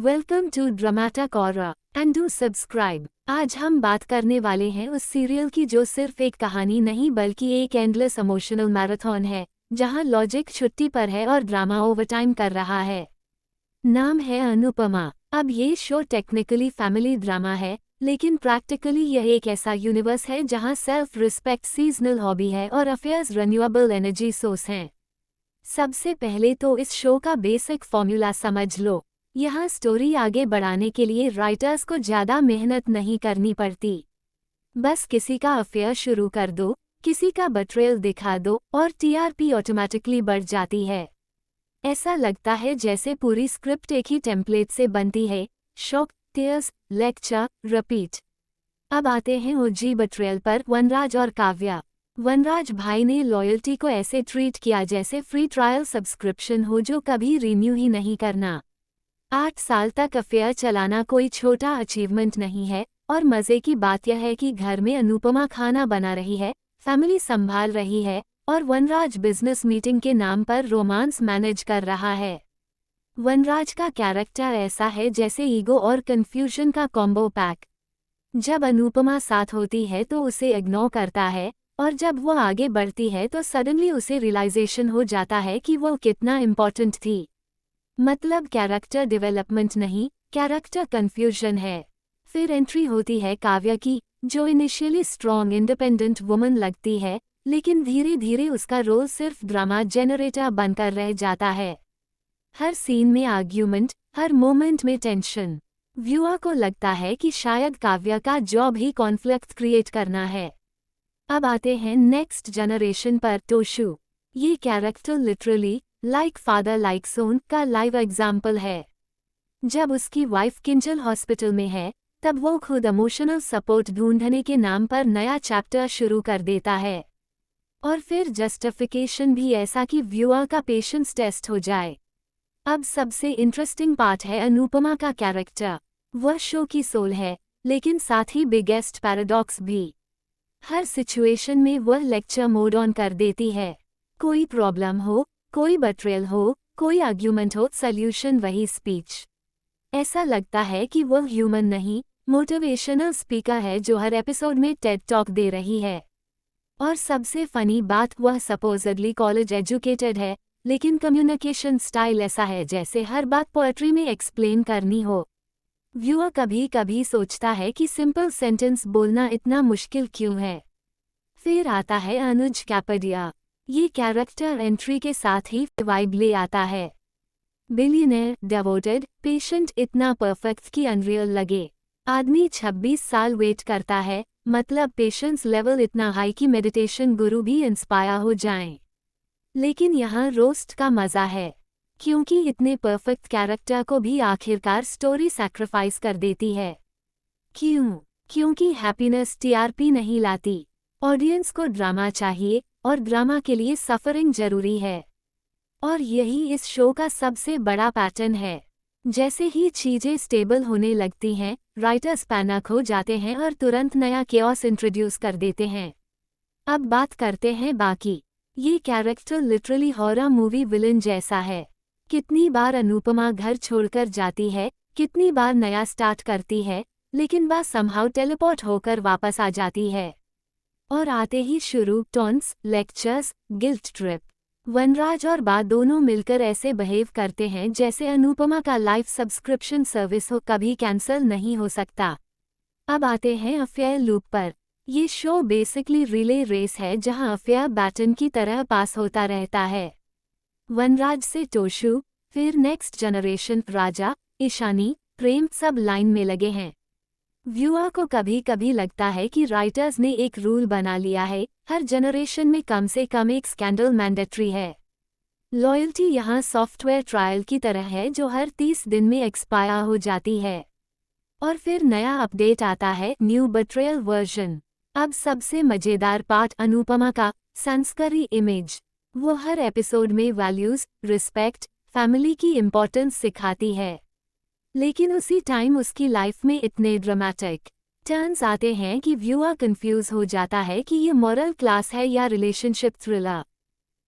Welcome to dramatic aura and do subscribe. आज हम बात करने वाले हैं उस सीरियल की जो सिर्फ एक कहानी नहीं बल्कि एक एंडलेस इमोशनल मैराथन है, जहां लॉजिक छुट्टी पर है और ड्रामा ओवरटाइम कर रहा है। नाम है अनुपमा। अब ये शो टेक्निकली फैमिली ड्रामा है, लेकिन प्रैक्टिकली यह एक ऐसा यूनिवर्स है जहां सेल्फ रिस्पेक्ट सीजनल हॉबी है और अफेयर्स रिन्यूएबल एनर्जी सोर्स हैं। सबसे पहले तो इस शो का बेसिक फॉर्मूला समझ लो। यहाँ स्टोरी आगे बढ़ाने के लिए राइटर्स को ज़्यादा मेहनत नहीं करनी पड़ती। बस किसी का अफेयर शुरू कर दो, किसी का बट्रेयल दिखा दो और टीआरपी ऑटोमेटिकली बढ़ जाती है। ऐसा लगता है जैसे पूरी स्क्रिप्ट एक ही टेम्पलेट से बनती है। Shock, tears, lecture, repeat. अब आते हैं ओजी बट्रेयल पर, वनराज और काव्या। वनराज भाई ने लॉयल्टी को ऐसे ट्रीट किया जैसे फ्री ट्रायल सब्सक्रिप्शन हो जो कभी रिन्यू ही नहीं करना। 8 साल तक अफेयर चलाना कोई छोटा अचीवमेंट नहीं है, और मज़े की बात यह है कि घर में अनुपमा खाना बना रही है, फैमिली संभाल रही है और वनराज बिजनेस मीटिंग के नाम पर रोमांस मैनेज कर रहा है। वनराज का कैरेक्टर ऐसा है जैसे ईगो और कंफ्यूजन का कॉम्बो पैक। जब अनुपमा साथ होती है तो उसे इग्नोर करता है, और जब वो आगे बढ़ती है तो सडनली उसे रियलाइजेशन हो जाता है कि वो कितना इम्पोर्टेंट थी। मतलब कैरेक्टर डेवलपमेंट नहीं, कैरेक्टर कंफ्यूजन है। फिर एंट्री होती है काव्या की, जो इनिशियली स्ट्रॉन्ग इंडिपेंडेंट वुमन लगती है, लेकिन धीरे धीरे उसका रोल सिर्फ ड्रामा जनरेटर बनकर रह जाता है। हर सीन में आर्ग्यूमेंट, हर मोमेंट में टेंशन। व्यूअर को लगता है कि शायद काव्या का जॉब ही कॉन्फ्लिक्ट क्रिएट करना है। अब आते हैं नेक्स्ट जनरेशन पर, टोशू। ये character literally like father like son का लाइव एग्जाम्पल है। जब उसकी वाइफ किंजल हॉस्पिटल में है, तब वो खुद इमोशनल सपोर्ट ढूंढने के नाम पर नया चैप्टर शुरू कर देता है। और फिर जस्टिफिकेशन भी ऐसा कि व्यूअर का पेशेंस टेस्ट हो जाए। अब सबसे इंटरेस्टिंग पार्ट है अनुपमा का कैरेक्टर। वह शो की सोल है, लेकिन साथ ही बिगेस्ट पैराडॉक्स भी। हर सिचुएशन में वह लेक्चर मोड ऑन कर देती है। कोई प्रॉब्लम हो, कोई बट्रेयल हो, कोई आर्ग्यूमेंट हो, सॉल्यूशन वही स्पीच। ऐसा लगता है कि वह ह्यूमन नहीं, मोटिवेशनल स्पीकर है जो हर एपिसोड में टेड टॉक दे रही है। और सबसे फनी बात, वह सपोजडली कॉलेज एजुकेटेड है, लेकिन कम्युनिकेशन स्टाइल ऐसा है जैसे हर बात पोएट्री में एक्सप्लेन करनी हो। व्यूअर कभी कभी सोचता है कि सिंपल सेंटेंस बोलना इतना मुश्किल क्यों है। फिर आता है अनुज कैपेडिया। ये कैरेक्टर एंट्री के साथ ही वाइब ले आता है। बिलियनर, डेवोटेड, पेशेंट, इतना परफेक्ट कि अनरियल लगे। आदमी 26 साल वेट करता है, मतलब पेशेंस लेवल इतना हाई कि मेडिटेशन गुरु भी इंस्पायर हो जाएं। लेकिन यहाँ रोस्ट का मज़ा है, क्योंकि इतने परफेक्ट कैरेक्टर को भी आखिरकार स्टोरी सैक्रिफाइस कर देती है। क्यों? क्योंकि हैप्पीनेस टीआरपी नहीं लाती। ऑडियंस को ड्रामा चाहिए, और ड्रामा के लिए सफरिंग जरूरी है। और यही इस शो का सबसे बड़ा पैटर्न है। जैसे ही चीजें स्टेबल होने लगती हैं, राइटर्स पैनिक हो जाते हैं और तुरंत नया केओस इंट्रोड्यूस कर देते हैं। अब बात करते हैं बाकी। ये character literally horror movie villain जैसा है। कितनी बार अनुपमा घर छोड़कर जाती है, कितनी बार नया स्टार्ट करती है, लेकिन वह समहाउ टेलीपोर्ट होकर वापस आ जाती है। और आते ही शुरू टॉन्ट्स, लेक्चर्स, गिल्ट ट्रिप। वनराज और बा दोनों मिलकर ऐसे बिहेव करते हैं जैसे अनुपमा का लाइफ सब्सक्रिप्शन सर्विस हो, कभी कैंसिल नहीं हो सकता। अब आते हैं अफेयर लूप पर। ये शो बेसिकली रिले रेस है जहां अफेयर बैटन की तरह पास होता रहता है। वनराज से टोशू, फिर नेक्स्ट जनरेशन, राजा, ईशानी, प्रेम, सब लाइन में लगे हैं। व्यूअर को कभी कभी लगता है कि राइटर्स ने एक रूल बना लिया है, हर जनरेशन में कम से कम एक स्कैंडल मैंडेटरी है। लॉयल्टी यहाँ सॉफ्टवेयर ट्रायल की तरह है जो हर 30 दिन में एक्सपायर हो जाती है। और फिर नया अपडेट आता है, न्यू बट्रेयल वर्जन। अब सबसे मजेदार पार्ट, अनुपमा का संस्कारी इमेज। वो हर एपिसोड में वैल्यूज, रिस्पेक्ट, फैमिली की इम्पोर्टेंस सिखाती है। लेकिन उसी टाइम उसकी लाइफ में इतने ड्रामेटिक टर्न्स आते हैं कि व्यूअर कंफ्यूज हो जाता है कि ये मॉरल क्लास है या रिलेशनशिप थ्रिलर।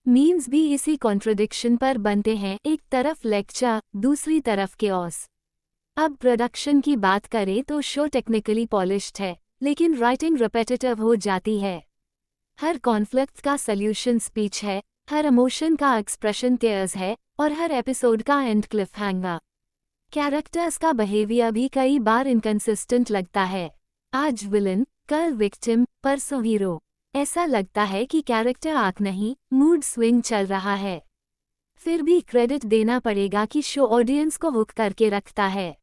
मीम्स भी इसी कॉन्ट्रडिक्शन पर बनते हैं, एक तरफ लेक्चर, दूसरी तरफ केओस। अब प्रोडक्शन की बात करें तो शो टेक्निकली पॉलिश्ड है, लेकिन राइटिंग रिपेटिटिव हो जाती है। हर कॉन्फ्लिक्ट का सल्यूशन स्पीच है, हर इमोशन का एक्सप्रेशन टेयर्स है, और हर एपिसोड का एंड क्लिफहैंगर। कैरेक्टर्स का बिहेवियर भी कई बार इनकंसिस्टेंट लगता है। आज विलन, कल विक्टिम, परसों हीरो। ऐसा लगता है कि कैरेक्टर आर्क नहीं, मूड स्विंग चल रहा है। फिर भी क्रेडिट देना पड़ेगा कि शो ऑडियंस को हुक करके रखता है,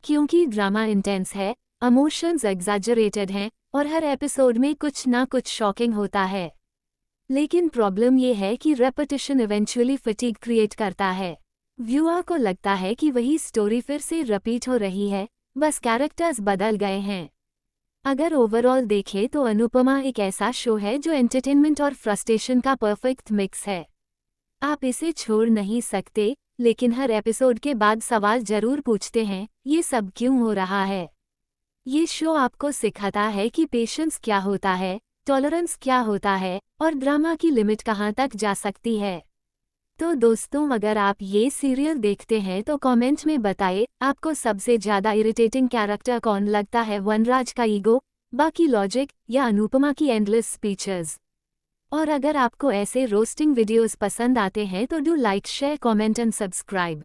क्योंकि ड्रामा इंटेंस है, इमोशंस एग्जैजरेटेड हैं, और हर एपिसोड में कुछ ना कुछ शॉकिंग होता है। लेकिन प्रॉब्लम ये है कि रेपिटिशन इवेंचुअली फटीग क्रिएट करता है। व्यूअर को लगता है कि वही स्टोरी फिर से रिपीट हो रही है, बस कैरेक्टर्स बदल गए हैं। अगर ओवरऑल देखें तो अनुपमा एक ऐसा शो है जो एंटरटेनमेंट और फ्रस्ट्रेशन का परफेक्ट मिक्स है। आप इसे छोड़ नहीं सकते, लेकिन हर एपिसोड के बाद सवाल जरूर पूछते हैं, ये सब क्यों हो रहा है। ये शो आपको सिखाता है कि पेशेंस क्या होता है, टॉलरेंस क्या होता है, और ड्रामा की लिमिट कहाँ तक जा सकती है। तो दोस्तों, अगर आप ये सीरियल देखते हैं तो कमेंट में बताइए आपको सबसे ज़्यादा इरिटेटिंग कैरेक्टर कौन लगता है, वनराज का ईगो, बाकी लॉजिक, या अनुपमा की एंडलेस स्पीचेस। और अगर आपको ऐसे रोस्टिंग वीडियोस पसंद आते हैं तो do like, share, comment and subscribe.